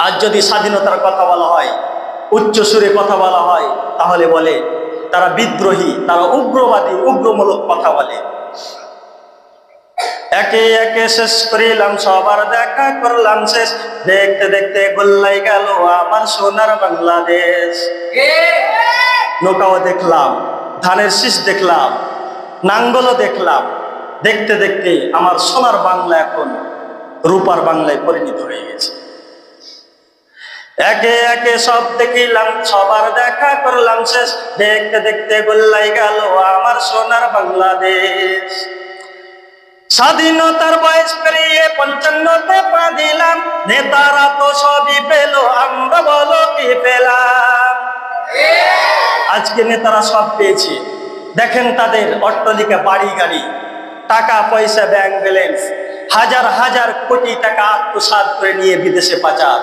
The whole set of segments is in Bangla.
আজ যদি স্বাধীনতার কথা বলা হয়, উচ্চ সুরে কথা বলা হয়, তাহলে বলে তারা বিদ্রোহী, তারা উগ্রবাদী, উগ্রমূলক কথা বলে। একে একে শেষ করিলাম, সবার দেখা করলাম শেষ, দেখতে দেখতে গোল্লাই গেল আমার সোনার বাংলাদেশ। নৌকাও দেখলাম, ধানের শীষ দেখলাম, নাঙ্গলও দেখলাম, দেখতে দেখতে আমার সোনার বাংলা এখন রূপার বাংলায় পরিণত হয়ে গেছে। একে একে সব দেখিলাম, সবার দেখা করলাম শেষ, দেখতে দেখতে গোল্লাই গেল আমার সোনার বাংলাদেশ। স্বাধীনতার বয়স পেরিয়ে 55তে পা দিলাম, নেতারা তো সবই পেল, আমরা বলো কি পেলাম? আজকে নেতারা সব পেয়েছে, দেখেন তাদের অট্টালিকা, বাড়ি গাড়ি, টাকা পয়সা, ব্যাংক ব্যালেন্স, হাজার হাজার কোটি টাকা আত্মসাৎ করে নিয়ে বিদেশে পাচার।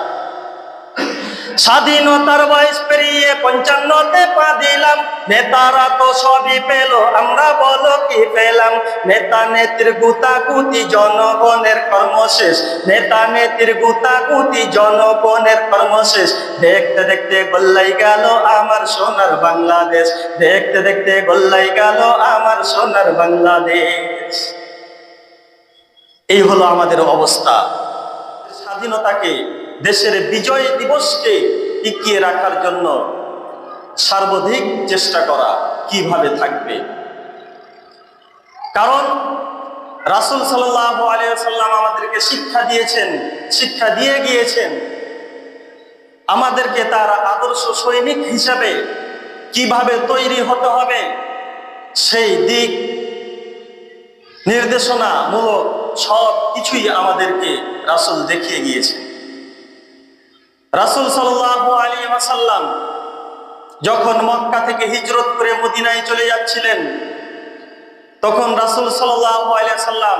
স্বাধীনতার বয়স পেরিয়ে 55তে পা দিলাম, নেতারা তো সবই পেল, আমরা বলো কি পেলাম? নেতা নেত্রীর গুতাগুতি, জনগণের কর্মশেষ, নেতা নেত্রীর গুতাগুতি, জনগণের কর্মশেষ, দেখতে দেখতে গোল্লাই গেল আমার সোনার বাংলাদেশ, দেখতে দেখতে গোল্লাই গেল আমার সোনার বাংলাদেশ। এই হলো আমাদের অবস্থা। স্বাধীনতাকে, দেশের বিজয় দিবসকে টিকিয়ে রাখার জন্য সর্বাধিক চেষ্টা করা কিভাবে থাকবে। কারণ রাসূল সাল্লাল্লাহু আলাইহি ওয়াসাল্লাম আমাদেরকে শিক্ষা দিয়েছেন, শিক্ষা দিয়ে গিয়েছেন আমাদেরকে তার আদর্শ সৈনিক হিসাবে কিভাবে তৈরি হতে হবে, সেই দিক নির্দেশনামূলক সব কিছুই আমাদেরকে রাসূল দেখিয়ে গিয়েছেন। রাসূল সাল্লাল্লাহু আলাইহি ওয়াসাল্লাম যখন মক্কা থেকে হিজরত করে মদিনায় চলে যাচ্ছিলেন, তখন রাসূল সাল্লাল্লাহু আলাইহি ওয়াসাল্লাম